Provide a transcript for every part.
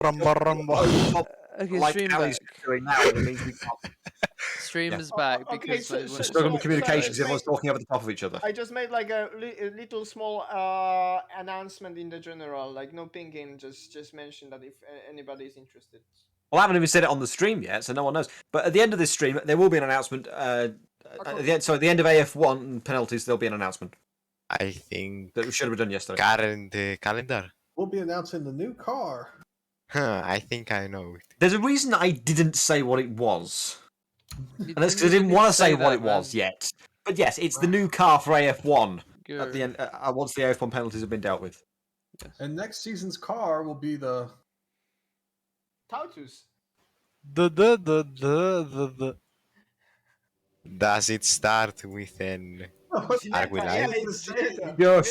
Rumba, rumba. Okay, like stream Ali's back. doing now, it means we can't. Stream Yeah. is back Okay, because so- I so- We're struggling with so communication I because everyone's made- talking over the top of each other. I just made like a little small announcement in the general, like no pinging, just mention that if anybody is interested. Well, I haven't even said it on the stream yet, so no one knows. But at the end of this stream, there will be an announcement. At the end, so at the end of AF1 penalties, there'll be an announcement I think that we should have done yesterday. current calendar. We'll be announcing the new car. Huh, I think I know it. There's a reason I didn't say what it was. You And that's because I you didn't need want to say that, what it man. was yet. But yes, it's the new car for AF1 Good. at the end. Once the AF1 penalties have been dealt with. And next season's car will be the. Tautus. The. Does it start with an Are we Yeah, live? it's- Gosh.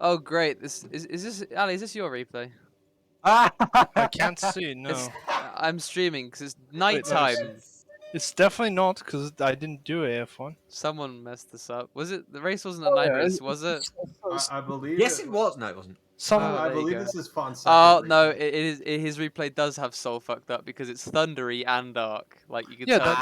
Oh great! This is this Ali? Is this your replay? I can't see. No, It's, I'm streaming because it's no, nighttime. it's definitely not because I didn't do AF1. Someone messed this up. Was it the race wasn't a Oh, night yeah, race? Was it? I believe. Yes, it was. No, it wasn't. Some. Oh, I there you believe go. this is Fonseca. Oh no! His replay does have soul fucked up because it's thundery and dark. Like you can Yeah, tell.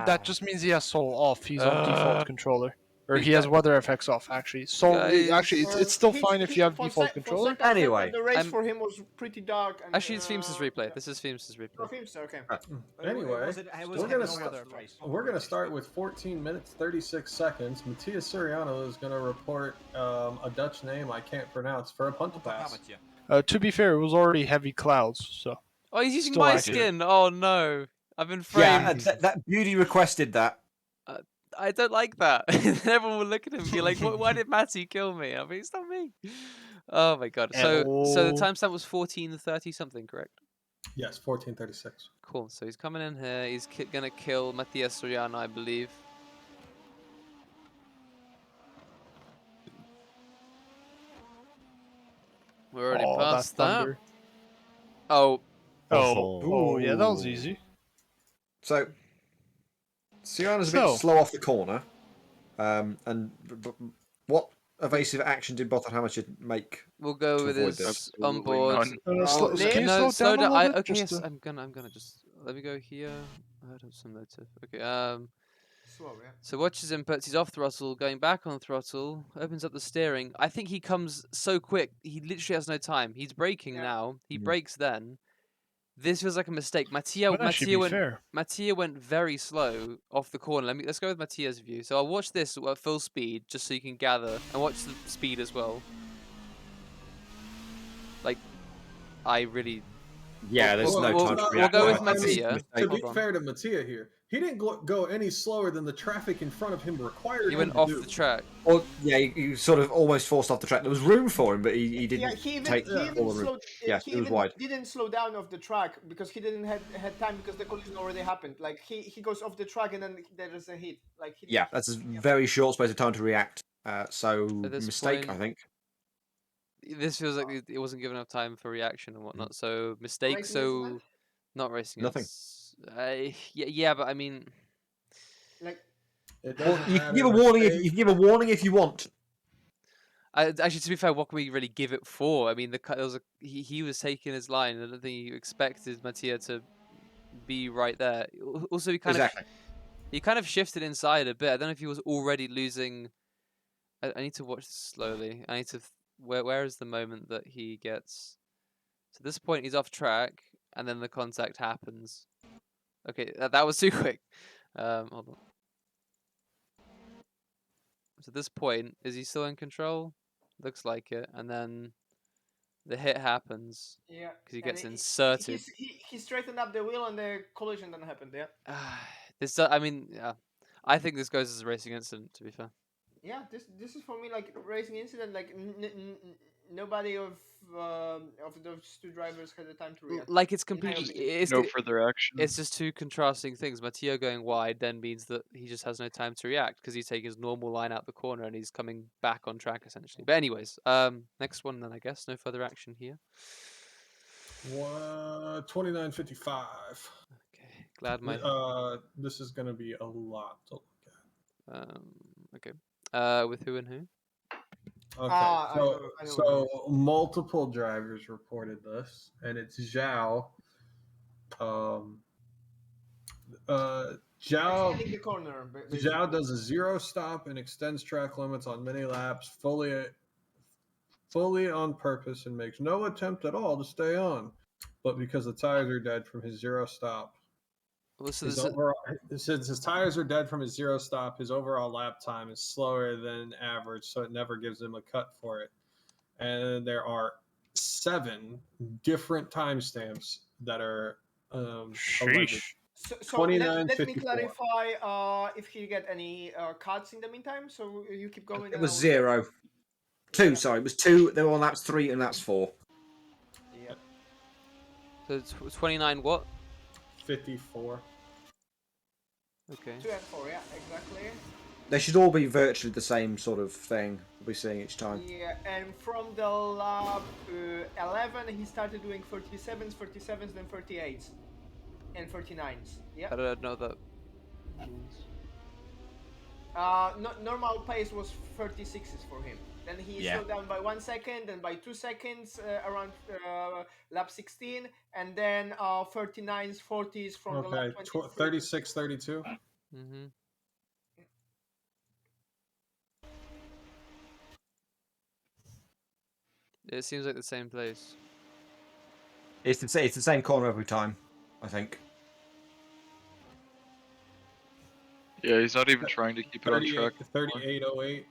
that just means he has soul off. He's on default controller, or he has Exactly. weather effects off. Actually, so Guys, actually, it's still fine if you have default controller. Fonseca said Anyway, that the race I'm- for him was pretty dark. And, Actually, it's Feems's replay. This is Feems's Oh, replay. Feemster, okay. Anyway, we're gonna start with 14 minutes 36 seconds. Matias Suriano is gonna report a Dutch name I can't pronounce for a punt pass. To be fair, it was already heavy clouds, so Oh, he's using Still my accurate. skin. Oh no! I've been framed. Yeah, that beauty requested that. I don't like that. Everyone will look at him and be like, "Why did Matty kill me?" I mean, it's not me. Oh my god. So the Hello. timestamp was 14:30 something, correct? Yes, 14:36. Cool. So he's coming in here. He's gonna kill Matias Soriano, I believe. We're already oh, that's past that. thunder. Oh, Oh, yeah, that was easy. So, Sierra's a So- bit slow off the corner. What evasive action did Bottom make? we'll go To with avoid his this. on board. Can you No, slow down a little bit? okay, Just yes, to- I'm gonna just let me go here. I have some notif. Okay, Slow, yeah. so watch his inputs. He's off throttle, going back on throttle. Opens up the steering. I think he comes so quick. He literally has no time. He's braking Yeah. now. He Mhm. brakes then. This feels like a mistake. Mattia went very slow off the corner. Let's go with Mattia's view. So I'll watch this at full speed just so you can gather, and watch the speed as well. Like, I really. Yeah, there's We'll- no we'll- time to we'll react. go with I mean, Mattia. To be Hold on. fair to Mattia here, he didn't go any slower than the traffic in front of him required. He him went to off do. the track. Well, yeah, he sort of almost forced off the track. There was room for him, but he didn't Yeah, he even, take he even all the room. slowed. Yeah, he it was even wide. didn't slow down off the track because he didn't had time because the collision already happened. Like he goes off the track and then there is a hit. Like he Yeah, that's a very short space of time to react. So At this mistake, point- I think. This feels like it wasn't given enough time for reaction and whatnot. So mistake. Racing So incident? not racing. Nothing. Yeah, but I mean, like It Well, doesn't you can matter. give a warning. You Mistake. can give a warning if you want. actually, to be fair, what can we really give it for? I mean, there was he was taking his line. I don't think you expected Mattia to be right there. Also, he kind of shifted inside a bit. I don't know if he was already losing. I need to watch this slowly. I need to. Where is the moment that he gets? To this point, he's off track, and then the contact happens. Okay, that was too quick. Hold on. So this point, is he still in control? Looks like it, and then the hit happens yeah, because he and gets inserted. He straightened up the wheel and the collision then happened. Yeah. I mean, yeah, I think this goes as a racing incident. To be fair, Yeah, this is for me like racing incident. Like nobody of those two drivers had the time to react. like it's In my completely. opinion. It's No co- further action. It's just two contrasting things. Mattia going wide then means that he just has no time to react because he's taking his normal line out the corner and he's coming back on track essentially. But anyways, next one then I guess. No further action here. 29:55. Okay, glad my. This is gonna be a lot to look at. Okay. With who and who? Okay, I know what so multiple drivers reported this, and it's Zhao. extending the corner. Zhao does a 0 stop and extends track limits on many laps, fully on purpose, and makes no attempt at all to stay on. But because the tires are dead from his 0 stop, since his tires are dead from his 0 stop, his overall lap time is slower than average, so it never gives him a cut for it. And there are 7 different timestamps that are alleged. So let me clarify if he get any cuts in the meantime. So you keep going. It was 0. 2, sorry. It was 2. They were on laps 3 and laps 4. Yep. So it's 29 what? 54. Okay. 2 and 4, yeah, exactly. They should all be virtually the same sort of thing we'll be seeing each time. Yeah, and from the lap 11, he started doing 37s, then 38s, and 39s. Yeah. I don't know that means. Normal pace was 36s for him. Then he slowed down by 1 second, then by 2 seconds around lap 16, and then 39s, 40s from the lap 20. 36, 32. Mm-hmm. It seems like the same place. It's the same corner every time, I think. Yeah, he's not even trying to keep it on track. 3808.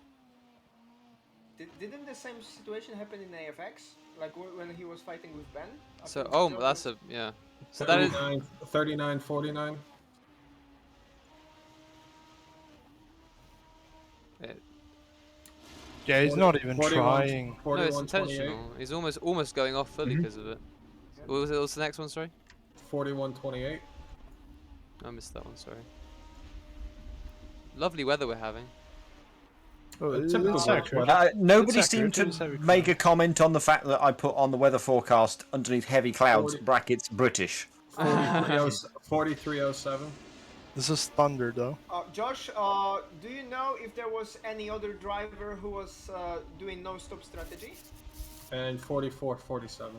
Didn't the same situation happen in AFX? Like when he was fighting with Ben? So that's a yeah. So 39, 39, 49. Yeah, he's not even 41, trying. 41, no, it's intentional. 28. He's almost going off fully because of it. What was it? What's the next one? Sorry. 41-28. I missed that one. Sorry. Lovely weather we're having. Oh, Typical it's Welsh accurate. weather. Nobody It's seemed accurate, to it's make a comment on the fact that I put on the weather forecast underneath heavy clouds, 40. brackets, British. 4307. This is thunder, though. Josh, do you know if there was any other driver who was doing no-stop strategy? And 44-47.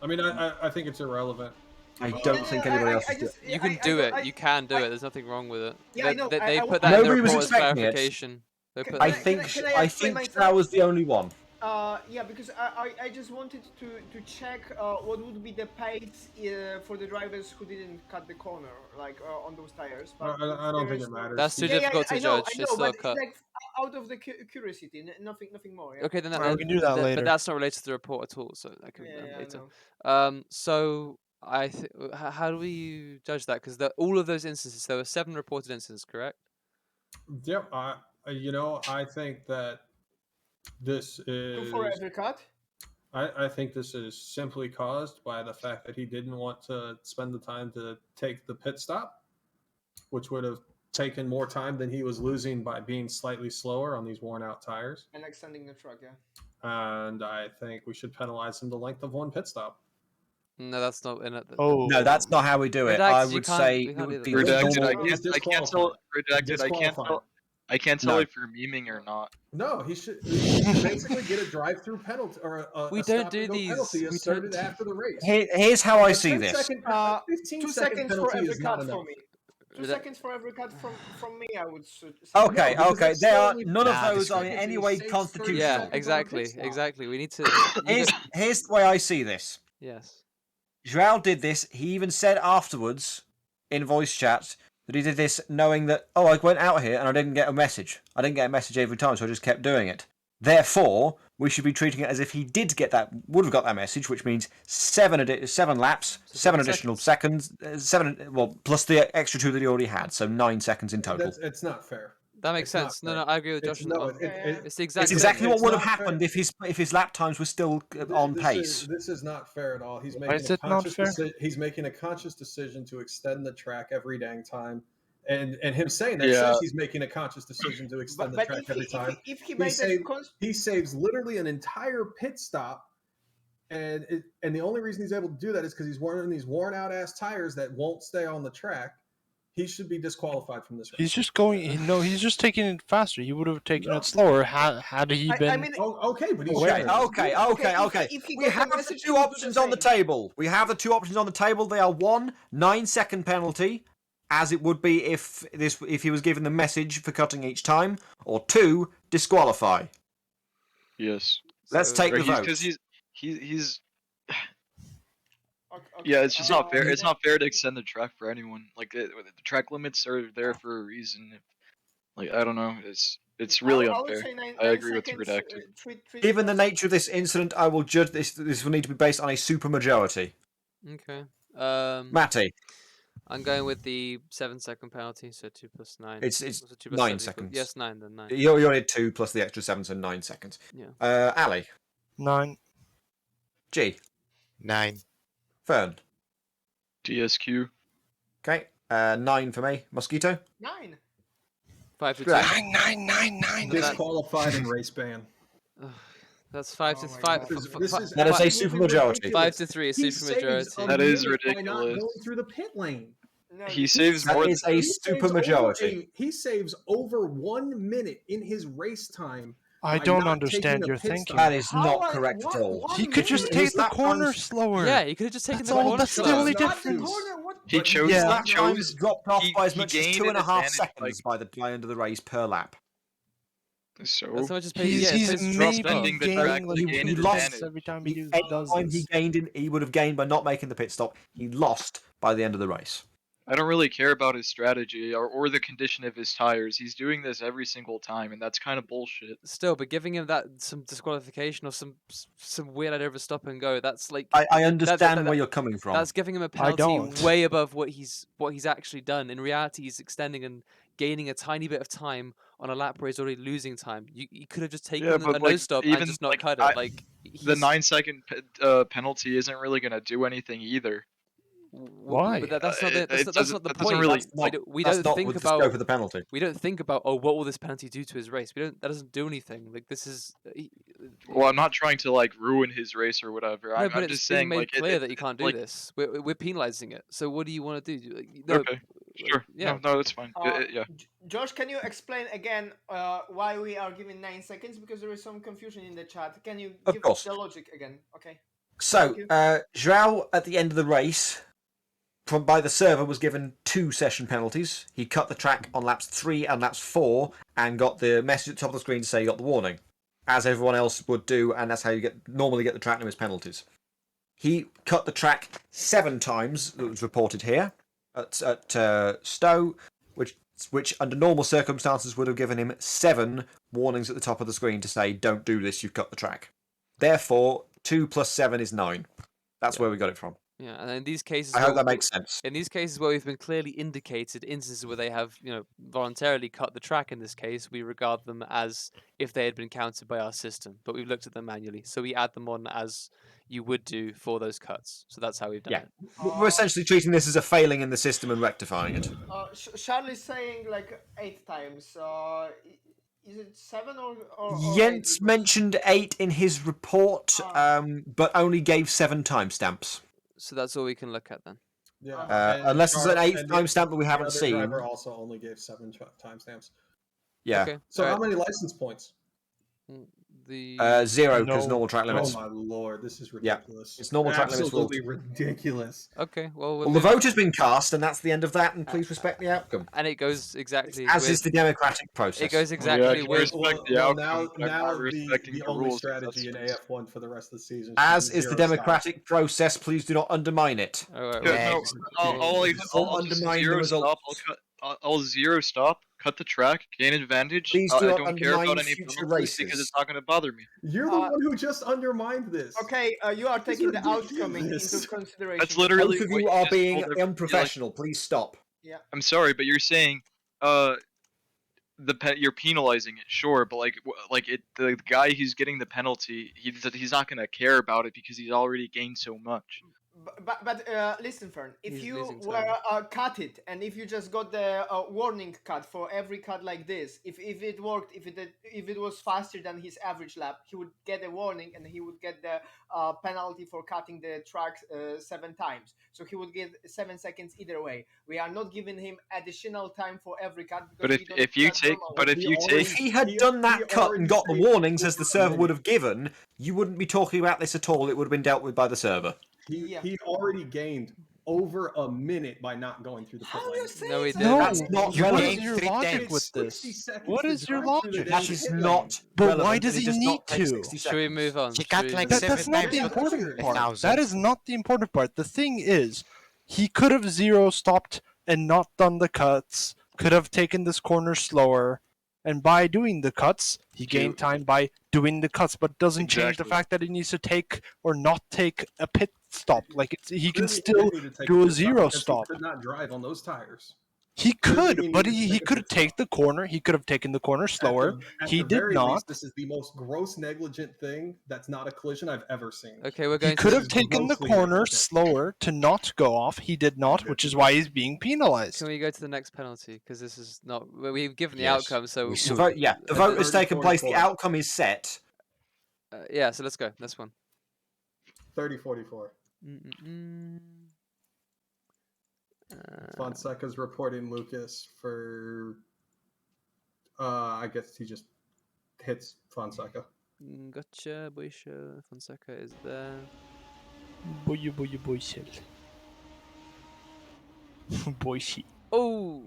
I mean, I think it's irrelevant. I don't think anybody else is doing it. You can do it. You can do it. There's nothing wrong with it. Yeah, I know. They put that in the Nobody was report as expecting it. clarification. They put I that- think can I I explain think myself? that was the only one. Yeah, because I just wanted to check what would be the pace for the drivers who didn't cut the corner, like on those tires. But I don't think it matters. That's too difficult to judge. It's still a but cut. like out of the curiosity, nothing more. Yeah? Okay, then Alright, we can do that later. But that's not related to the report at all, so that can be Yeah, done I later. know. So how do we judge that? Because all of those instances, there were 7 reported instances, correct? Yep. I think that this is. 2 for every cut. I think this is simply caused by the fact that he didn't want to spend the time to take the pit stop, which would have taken more time than he was losing by being slightly slower on these worn out tires. And extending the track, yeah. And I think we should penalize him the length of 1 pit stop. No, that's not in it. Oh. No, that's not how we do it. Redacted, I you would can't- say we it can't would do be that. the Redacted. normal. I can't tell. Redacted. I can't tell No. if you're memeing or not. No, he should basically get a drive-through penalty or a We a don't stop do and go these. penalty We don't asserted do- after the race. Here's how I A see 10 this. second, 15 2 second seconds for penalty every is not cut enough. for me. 2 Redact- seconds for every cut from me, I would say. Okay, No, because okay. that's They are solely- none of Nah, those this are in seconds any and way saves 30 constitutional. Yeah, seconds on a exactly, pit stop. exactly. We need to. Here's the way I see this. Yes. Joao did this. He even said afterwards in voice chat that he did this knowing that, oh, I went out here and I didn't get a message. I didn't get a message every time, so I just kept doing it. Therefore, we should be treating it as if he would have got that message, which means 7 laps, So 7 7 additional seconds, 7, plus the extra 2 that he already had, so 9 seconds in total. It's not fair. That makes It's not sense. No, fair. I agree with Josh. It's, on no, that. it's It's the exact It's same. exactly what it's would have not fair. happened if his lap times were still on pace. This is not fair at all. He's Why making is a it not conscious fair? he's making a conscious decision to extend the track every dang time, and him saying that Yeah. says he's making a conscious decision to extend the But track every time. if he made that He saves literally an entire pit stop, and the only reason he's able to do that is because he's wearing these worn out ass tires that won't stay on the track. he should be disqualified from this race. He's just going. No, he's just taking it faster. He would have taken it slower had he been. I mean, okay, but he's Okay. if he We got have the the message, he two would do options the on the same. table. We have the two options on the table. They are 1, 9-second penalty, as it would be if he was given the message for cutting each time, or 2, disqualify. Yes. Let's take the vote. Because he's. Okay, Yeah, it's just not fair. It's not fair to extend the track for anyone. Like the track limits are there for a reason. Like I don't know. It's really I would unfair. say 9 I agree with seconds, Redacted. Given the nature of this incident, I will judge this. This will need to be based on a supermajority. Okay. Matty, I'm going with the 7-second penalty, so 2 plus 9. it's Was it 2 plus 9 7 seconds. Yes, 9 then 9. You only had 2 plus the extra 7, so 9 seconds. Yeah. Ali, 9. G, 9. Fern. DSQ. Okay, 9 for me. Mosquito. 9. 5 to 2. 9. Disqualified and race ban. That's 5 to Oh my 5. God. That is a supermajority. 5 to 3, a He supermajority. saves a That is minute by not ridiculous. going through the pit lane. No, He saves That more. is a supermajority. He saves over 1 minute in his race time. I by don't not understand taking a your pit thinking. stop. That is How not I- correct at what- all. what He could just minute? take His the lap corner times- slower. Yeah, he could have just taken That's the all- corner. that's the slower. only Not the difference. corner, what- He but chose- His Yeah. lap times dropped off he- by as he much as gained 2.5 an advantage, seconds by the end of the race per lap. So That's how much his pace. He's, Yeah, his he's pace dropped maybe off. Spending the gaining track like to he gain 1 an lost advantage. every time Any he does time this. he gained, he would have gained by not making the pit stop. He lost by the end of the race. I don't really care about his strategy or the condition of his tires. He's doing this every single time, and that's kind of bullshit. Still, but giving him that some disqualification or some weird idea of a stop and go, that's like I understand that- where you're coming from. that's giving him a I penalty don't. way above what he's actually done. In reality, he's extending and gaining a tiny bit of time on a lap where he's already losing time. You could have just taken a but, no like, stop and even, just not like, cut it. Like The he's- 9-second penalty isn't really gonna do anything either. Why? But that's not the It that's doesn't- not the that doesn't point. really- We That's don't not think with the scope about of the penalty. we don't think about what will this penalty do to his race. That doesn't do anything. Like this is. Well, I'm not trying to like ruin his race or whatever. No, I'm but just it's being saying made like clear that you can't do like- this. We're penalizing it. So what do you want to do? No, Okay, sure. Yeah. No, that's fine. Yeah. Josh, can you explain again why we are giving 9 seconds? Because there is some confusion in the chat. Can you Of give course. the logic again? Okay. So, Thank you. João at the end of the race, by the server, was given 2 session penalties. He cut the track on laps 3 and laps 4, and got the message at the top of the screen to say he got the warning, as everyone else would do, and that's how you normally get the track limits penalties. He cut the track 7 times. That was reported here at Stowe, which under normal circumstances would have given him 7 warnings at the top of the screen to say, "Don't do this. You've cut the track." Therefore, 2 plus 7 is 9. That's where we got it from. Yeah, and in these cases, I hope that makes sense. in these cases where we've been clearly indicated instances where they have, voluntarily cut the track. In this case, we regard them as if they had been counted by our system, but we've looked at them manually, so we add them on as you would do for those cuts. So that's how we've done Yeah. it. We're essentially treating this as a failing in the system and rectifying it. Charlie's saying like 8 times. Is it 7 or Jens 8? mentioned 8 in his report, but only gave 7 timestamps. So that's all we can look at then. Yeah. Unless there's an 8th and timestamp that we the haven't other seen. driver also only gave 7 timestamps. Yeah. Okay. So how alright. many license points? The 0 because No. normal track limits. Oh my lord, this is Yeah. ridiculous. It's normal track limits for all. Absolutely ridiculous. okay. Well, Well, the vote has been cast, and that's the end of that, and please respect the outcome. and it goes exactly. As with- is the democratic process. it goes Yeah, exactly you with. respect the Well, outcome, but now not respecting the the only rules, strategy in that's- AF1 for the rest of the season. As should be is the 0 stop. democratic process, please do not undermine it. Alright, Yeah, well, no, I'll just undermine the zero results. stop. I'll 0 stop, cut the track, gain advantage. Please I do not don't care about undermine any future penalties because races. it's not going to bother me. You're the one who just undermined this. Okay, you are taking the outcome ridiculous. into consideration. That's literally Both of what you are just being told everybody, like, unprofessional. Please stop. I'm sorry, but you're saying, you're penalizing it, sure, but the guy who's getting the penalty, he's not gonna care about it because he's already gained so much. But listen, Fern. If He's you losing were time. cut it, and if you just got the warning cut for every cut like this, if it worked, if it was faster than his average lap, he would get a warning, and he would get the penalty for cutting the track 7 times. So he would get 7 seconds either way. We are not giving him additional time for every cut because But we don't if you cut take, normally. but if He you already- If take, he had done that cut and already got the saved warnings as the over a server would minute. have given, you wouldn't be talking about this at all. It would have been dealt with by the server. He already gained over a minute by not going through the pit How lane. you say No, he it's didn't. That's not You What relevant. is your 3 logic tenths. with 60 this? seconds What to is your drive through the logic? That damn is pit lane. not But relevant. why and does it he does need not take to? 60 Should we seconds. move on? He Should cut we like move on? seven That's not the times important a part. thousand. That is not the important part. The thing is, he could have zero stopped and not done the cuts, could have taken this corner slower, and by doing the cuts, he gained time by doing the cuts, but doesn't change the Exactly. fact that he needs to take or not take a pit stop. Like he can Clearly, he still didn't need to take do a pit stop zero because he stop. could not drive on those tires. He Clearly, could, he but needed to he take a could pit take stop. the corner. He could have taken the corner slower. At He the did very not. least, this is the most gross negligent thing that's not a collision I've ever seen. Okay, we're He going could to. have taken the grossly corner negligent. slower to not go off. He did not, which is why he's being penalized. Can we go to the next penalty? Because this is not. We've given the Yes, outcome, so we The should. vote, the vote has 30, taken place. The 44. outcome is set. yeah. So let's go. Next one. 30-44. Mm-mm-mm. Fonseca's reporting Lucas for. I guess he just hits Fonseca. Gotcha. Boysha. Fonseca is there. Boy, shell. Boy, shit. Oh,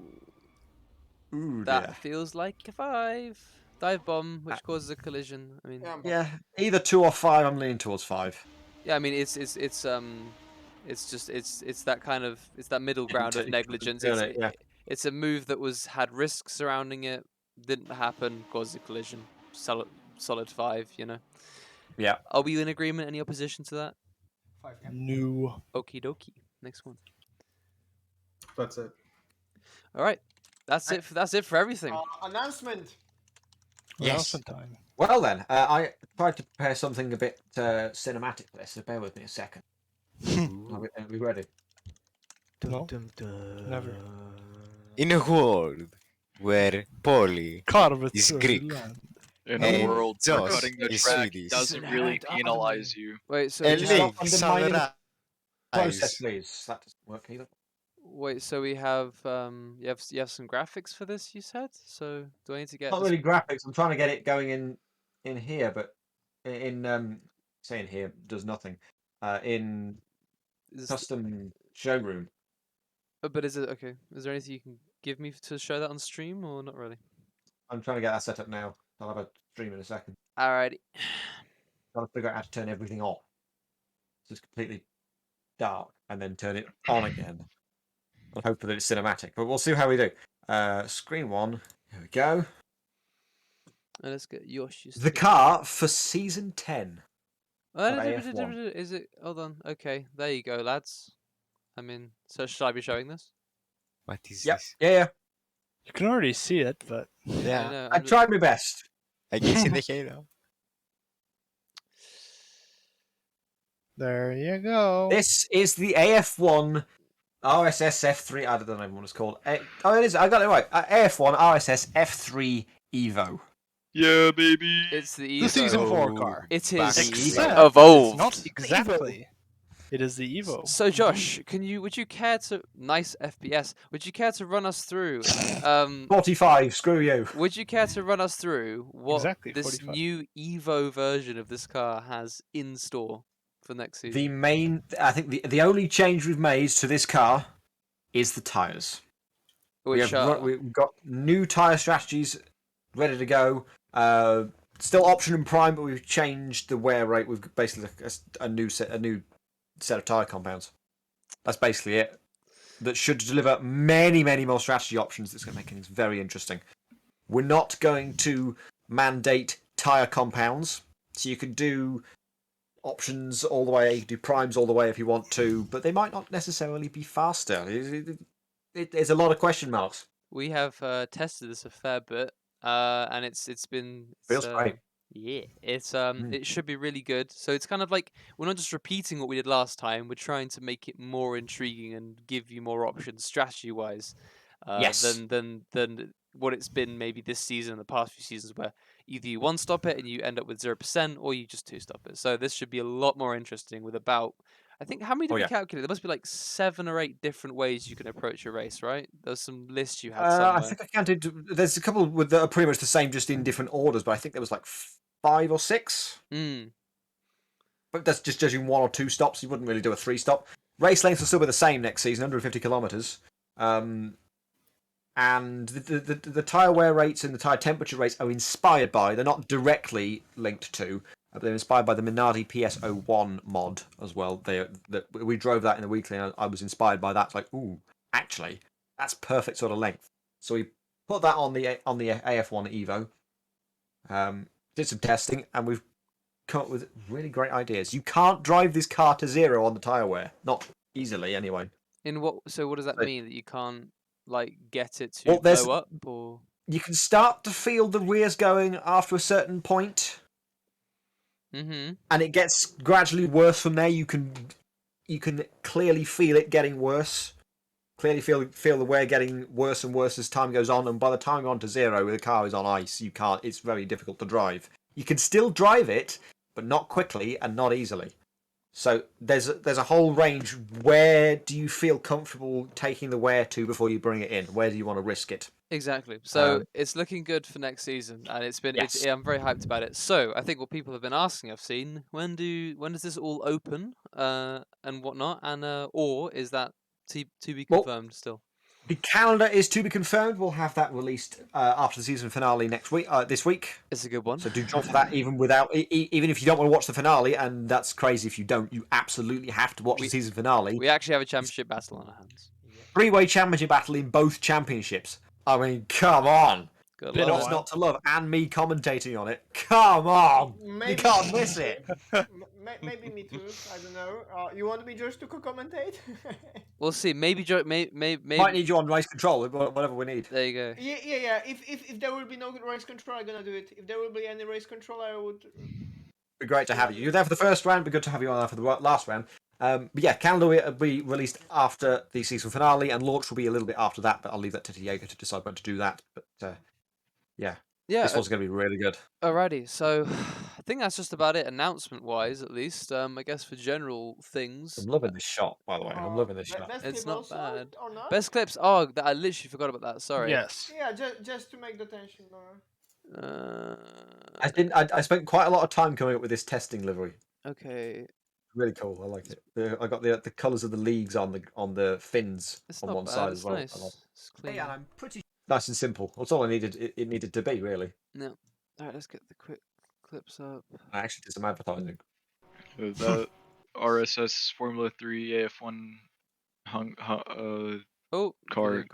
Ooh, that dear. feels like a 5. Dive bomb, which causes a collision. I mean, Yeah, either 2 or 5. I'm leaning towards 5. yeah. I mean, it's that kind of that middle ground of take- negligence. turn it, yeah. It's a move that had risks surrounding it. Didn't happen. Caused a collision. Solid 5. You know. Yeah. Are we in agreement? Any opposition to that? 5, yeah. No. Okie dokie. Next one. That's it. All right. That's it. That's it for everything. Announcement. Yes. Announcement time. Well then, I tried to prepare something a bit cinematic for this, so bear with me a second. Are we ready? No. Never. In a world where Polly Carve is through Greek. land. in Hey, a world where Josh, cutting the is track Swedish. doesn't really penalize you. Wait. So Hey, we just have, stop undermining the process, Eyes. please. That doesn't work either. wait. So we have you have some graphics for this. You said. So do I need to get? Not this- really graphics. I'm trying to get it going in here, but saying here does nothing. In is- custom showroom. but is it okay? Is there anything you can give me to show that on stream or not really? I'm trying to get that set up now. I'll have a stream in a second. Alrighty. Got to figure out how to turn everything off. So it's completely dark, and then turn it on again. I'll hope that it's cinematic, but we'll see how we do. Screen 1. Here we go. And let's get Yoshi's. The car for season 10. Oh, of AF1. is it? Hold on. Okay, there you go, lads. I mean, so should I be showing this? What is Yep. this? Yeah. You can already see it, but Yeah, know, I I'm just- tried my best. I can see the halo. there you go. This is the AF1 RSS F3. I don't know what it's called. Oh, it is. I got it right. AF1 RSS F3 Evo. Yeah, baby. It's the The Evo. season 4 Oh, car. It back is to Except Evo. evolved. It's not exactly. It is the Evo. So Josh, would you care to nice FPS? Would you care to run us through 45. Screw you. would you care to run us through what Exactly, this 45. new Evo version of this car has in store for next season? I think the only change we've made to this car is the tires. Which We've got new tire strategies ready to go. Still option and prime, but we've changed the wear rate. We've basically a new set of tire compounds. That's basically it. That should deliver many, many more strategy options. That's going to make things very interesting. We're not going to mandate tire compounds, so you can do options all the way, you can do primes all the way if you want to, but they might not necessarily be faster. There's a lot of question marks. we have tested this a fair bit, and it's been Feels great. Yeah, it's it should be really good. So it's kind of like we're not just repeating what we did last time. We're trying to make it more intriguing and give you more options strategy wise, Yes. than what it's been maybe this season and the past few seasons, where either you one stop it and you end up with 0%, or you just two stop it. So this should be a lot more interesting with about. I think how many did we calculate? There must be like 7 or 8 different ways you can approach a race, right? There's some list you had somewhere. I think I counted. There's a couple that are pretty much the same, just in different orders. But I think there was like 5 or 6. But that's just judging 1 or 2 stops. You wouldn't really do a 3 stop. Race lengths will still be the same next season, 150 kilometers. And the tire wear rates and the tire temperature rates are inspired by. They're not directly linked to. But they're inspired by the Minardi PS01 mod as well. We drove that in the weekly, and I was inspired by that. It's like, ooh, actually, that's perfect sort of length. So we put that on the AF1 Evo. Did some testing, and we've come up with really great ideas. You can't drive this car to 0 on the tire wear, not easily anyway. So what does that mean? That you can't like get it to blow up, or you can start to feel the rears going after a certain point. And it gets gradually worse from there. You can clearly feel it getting worse. Clearly feel the wear getting worse and worse as time goes on. And by the time you're on to 0, the car is on ice. You can't. It's very difficult to drive. You can still drive it, but not quickly and not easily. So there's a whole range. Where do you feel comfortable taking the wear to before you bring it in? Where do you want to risk it? Exactly. So it's looking good for next season, and it's been. Yes. I'm very hyped about it. So I think what people have been asking, I've seen, when does this all open, and whatnot, and or is that to be confirmed still? The calendar is to be confirmed. We'll have that released after the season finale this week. It's a good one. So do jump for that, even if you don't want to watch the finale, and that's crazy if you don't. You absolutely have to watch the season finale. We actually have a championship battle on our hands. 3-way championship battle in both championships. I mean, come on. What's not to love? And me commentating on it. Come on. You can't miss it. Maybe me too. I don't know. You want me just to commentate? We'll see. Maybe might need you on race control, whatever we need. There you go. Yeah. If there will be no race control, I'm gonna do it. If there will be any race control, I would. Be great to have you. You're there for the first round. Be good to have you on there for the last round. But yeah, calendar will be released after the season finale, and launch will be a little bit after that. But I'll leave that to Diego to decide when to do that. But yeah, this one's going to be really good. Alrighty, so I think that's just about it, announcement-wise, at least. I guess for general things. I'm loving this shot, by the way. I'm loving this shot. It's not bad. Or not? Best clips. Oh, I literally forgot about that. Sorry. Yes. Yeah, just to make the tension lower. I spent quite a lot of time coming up with this testing livery. Okay. Really cool. I like it. I got the colours of the leagues on the fins on one side as well. Nice. It's clean. Yeah, I'm pretty nice and simple. That's all I needed. It needed to be really. No. All right, let's get the quick clips up. I actually did some advertising. The RSS Formula 3 AF1 car.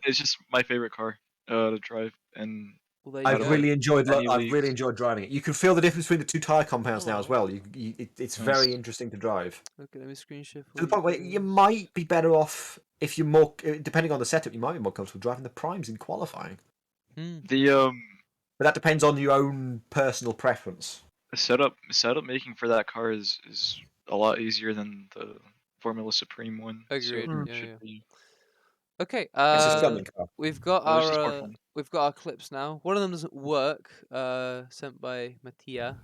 It's just my favorite car to drive, and I've really enjoyed driving it. You can feel the difference between the 2 tire compounds now as well. It's very interesting to drive. Okay, let me screen shift. To the point where you might be better off if you're more, depending on the setup, you might be more comfortable driving the primes in qualifying. But that depends on your own personal preference. The setup making for that car is a lot easier than the Formula Supreme one. Agreed. So Yeah. Okay. We've got our clips now. One of them doesn't work. Sent by Mattia.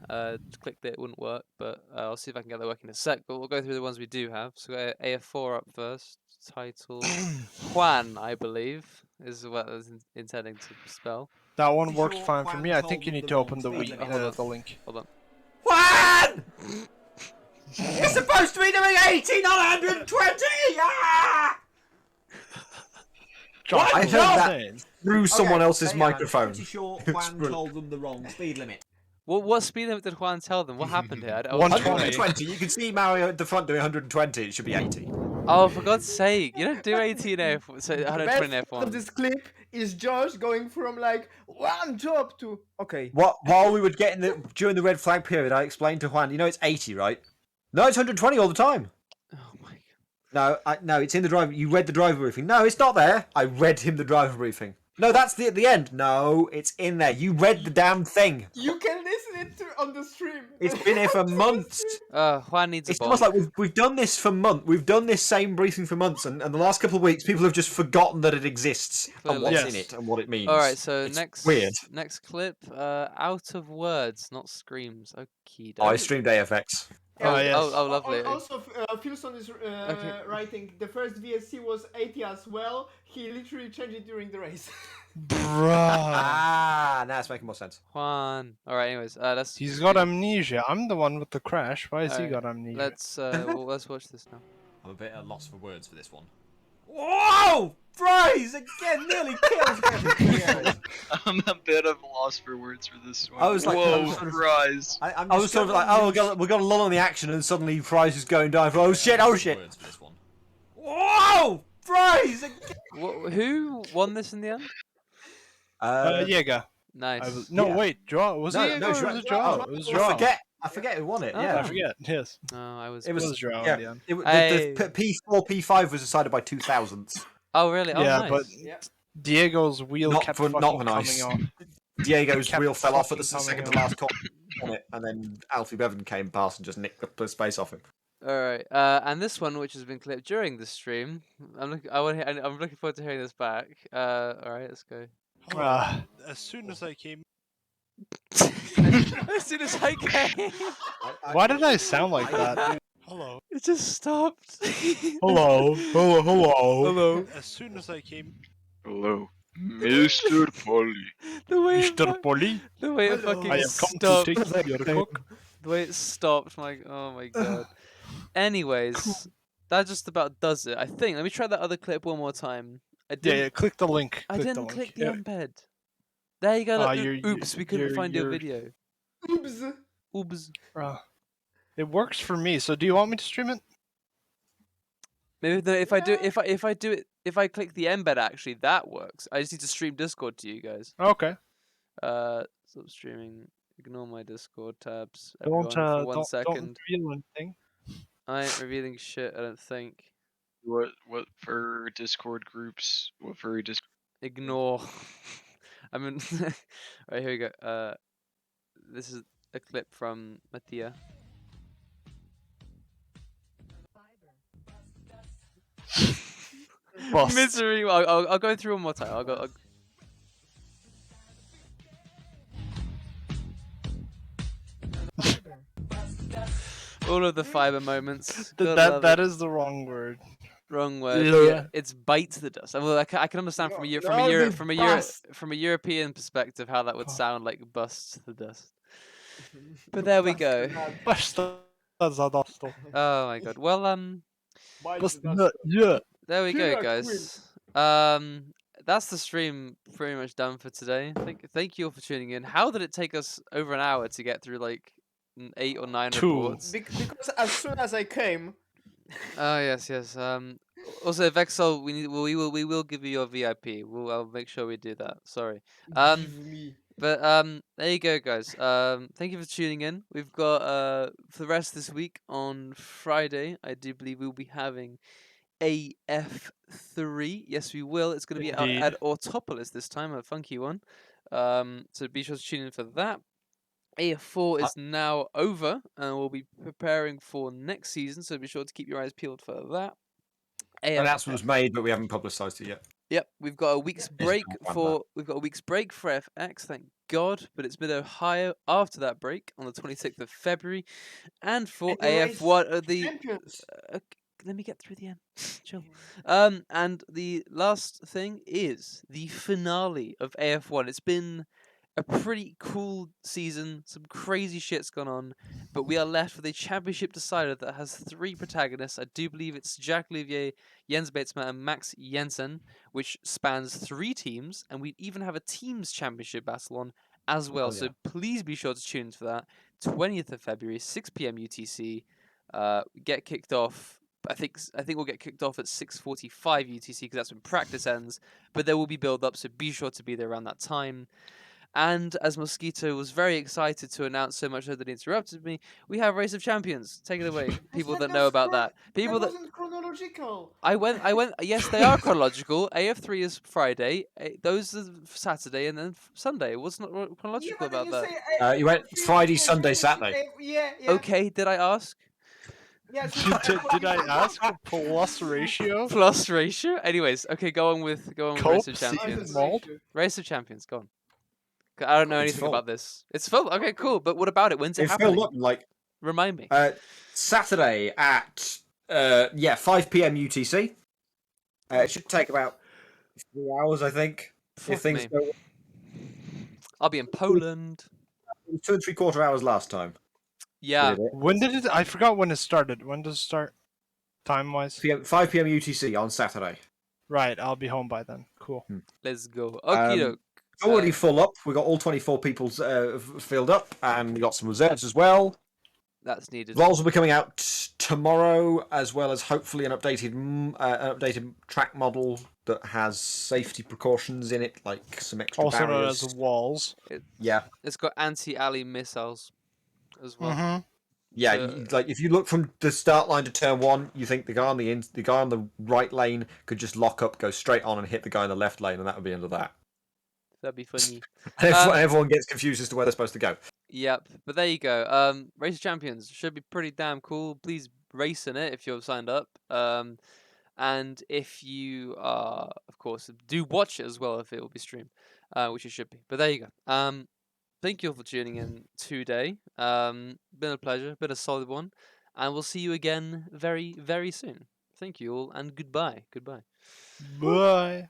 Clicked it wouldn't work, but I'll see if I can get that working in a sec. But we'll go through the ones we do have. So we got AF4 up first. Title Juan, I believe, is what I was intending to spell. That one works fine for me. I think you need to open the link. Hold on. Juan! It's supposed to be doing 80, not 120! Ah! I heard that through someone else's microphone. I'm pretty sure Juan told them the wrong speed limit. What speed limit did Juan tell them? What happened here? 120. You can see Mario at the front doing 120. It should be 80. Oh, for God's sake! You don't do 80 in F1. So 120 in F1. Of this clip is Josh going from like one job to While we were during the red flag period, I explained to Juan, it's 80, right? No, it's 120 all the time. Oh my God. No, it's in the driver. You read the driver briefing. No, it's not there. I read him the driver briefing. No, that's at the end. No, it's in there. You read the damn thing. You can listen it on the stream. It's been here for months. Juan needs a It's bomb. almost like we've done this for months. We've done this same briefing for months, and the last couple of weeks, people have just forgotten that it exists and Clearly. what's Yes. in it and what it means. All right, so It's weird. next clip, out of words, not screams. Okay. I streamed AFX. Oh, yes. Oh, lovely. Also, Philson is writing the first VSC was 80 as well. He literally changed it during the race. Bruh. Now it's making more sense. Juan. All right. Anyways, let's. He's got amnesia. I'm the one with the crash. Why has he Alright, got amnesia? Let's watch this now. I'm a bit at loss for words for this one. Whoa! Fries again, nearly killed. I'm a bit of a loss for words for this one. I was like, whoa, fries. I was sort of like, oh, we got a lull on the action, and suddenly Fries is going down. Oh shit! Oh shit! Words for this one. Whoa! Fries again. Who won this in the end? Jaeger. Nice. Wait, draw. Was it Jaeger or was it draw? It was draw. I forget who won it. Oh. Yeah, I forget. Yes. No, I was. It was draw yeah. in the end. The P4, P5 was decided by 2000s. Oh really? Oh, Yeah, nice. but Diego's wheel Not kept for fucking nice. coming off. Diego's kept wheel fell off at the fucking second to coming last corner on it, and then Alfie Bevan came past and just nicked the space off him. All right. And this one, which has been clipped during the stream, I'm looking forward to hearing this back. All right, let's go. As soon as I came. As soon as I came, Why did I sound like that? Hello. it just stopped. Hello. Hello. Hello. As soon as I came. Hello, Mr. Polly. The way it Mr. Polly, the way it fucking I have come stopped. to take your cook. The way it stopped, oh my god. Anyways, that just about does it. I think. Let me try that other clip one more time. I didn't. Yeah, click the link. I Click didn't the click link. the embed. There you go. Look, you're- oops, we couldn't you're- find your you're- video. Oops. Oops. It works for me. So do you want me to stream it? Maybe if I click the embed, actually that works. I just need to stream Discord to you guys. Okay. Stop streaming. Ignore my Discord tabs. Everyone, for 1 second. Don't reveal anything. I ain't revealing shit. I don't think. What for Discord groups? What for Discord? Ignore. I mean, right here we go. This is a clip from Mattia. Bust. Misery. I'll go through one more time. All of the fiber moments. Gotta love That it. is the wrong word. Wrong word. Yeah. Yeah, it's bite the dust. Well, I can understand from a European perspective how that would sound like bust the dust. But there we go. Basta za dust. Oh my god. Well, Yeah. there we go, Killer guys. That's the stream pretty much done for today. Thank you all for tuning in. How did it take us over an hour to get through like 8 or 9 Two. reports? Because as soon as I came, Oh yes. Also, Vexel, we will give you your VIP. I'll make sure we do that. Sorry. give me. But there you go, guys. Thank you for tuning in. We've got for the rest of this week on Friday, I do believe we'll be having AF3. Yes, we will. It's going to be out Indeed. at Autopolis this time, a funky one. So be sure to tune in for that. AF4 is now over, and we'll be preparing for next season. So be sure to keep your eyes peeled for that. An announcement was made, but we haven't publicised it yet. Yep, we've got a week's break confirm for FX, thank God, but it's mid Ohio after that break on the 26th of February, and for And the race AF1 Champions. let me get through the end. Chill. And the last thing is the finale of AF1. It's been a pretty cool season. Some crazy shit's gone on, but we are left with a championship decider that has 3 protagonists. I do believe it's Jack Olivier, Jens Beitzma, and Max Jensen, which spans 3 teams, and we even have a teams championship battle on as well. So please be sure to tune in for that. 20th of February, 6 p.m. UTC. Get kicked off. I think we'll get kicked off at 6:45 UTC because that's when practice ends. But there will be build up, so be sure to be there around that time. And as Mosquito was very excited to announce so much so that he interrupted me, we have Race of Champions. Take it away, people that know about that. People that wasn't chronological. I went. Yes, they are chronological. AF3 is Friday. Those are Saturday, and then Sunday. It was not chronological about that. You went Friday, Sunday, Saturday. Yeah. Okay, did I ask? Yeah. Did I ask a plus ratio? Plus ratio. Anyways, okay, go on with Race of Champions. Race of Champions. Go on. I don't know anything about this. It's full. Okay, cool. But what about it? When's it happening? Filled up like. Remind me. Saturday at 5 p.m. UTC. It should take about 3 hours, I think. Fuck if things me. go. I'll be in Poland. It was 2 3/4 hours last time. Yeah. When did it? I forgot when it started. When does it start? Time-wise? 5 p.m. UTC on Saturday. Right, I'll be home by then. Cool. Let's go. Okie doke. It's already full up. We got all 24 people filled up, and we got some reserves as well. That's needed. Vols will be coming out tomorrow, as well as hopefully an updated track model that has safety precautions in it, like some extra Also known barriers. as walls. It's got anti-alley missiles as well. Mm-hmm. Yeah, like if you look from the start line to turn 1, you think the guy on the right lane could just lock up, go straight on, and hit the guy in the left lane, and that would be the end of that. That'd be funny. And everyone gets confused as to where they're supposed to go. Yep, but there you go. Race of Champions should be pretty damn cool. Please race in it if you're signed up. And if you are, of course, do watch it as well if it will be streamed, which it should be. But there you go. Thank you all for tuning in today. Been a pleasure, been a solid one, and we'll see you again very, very soon. Thank you all, and goodbye. Goodbye. Bye.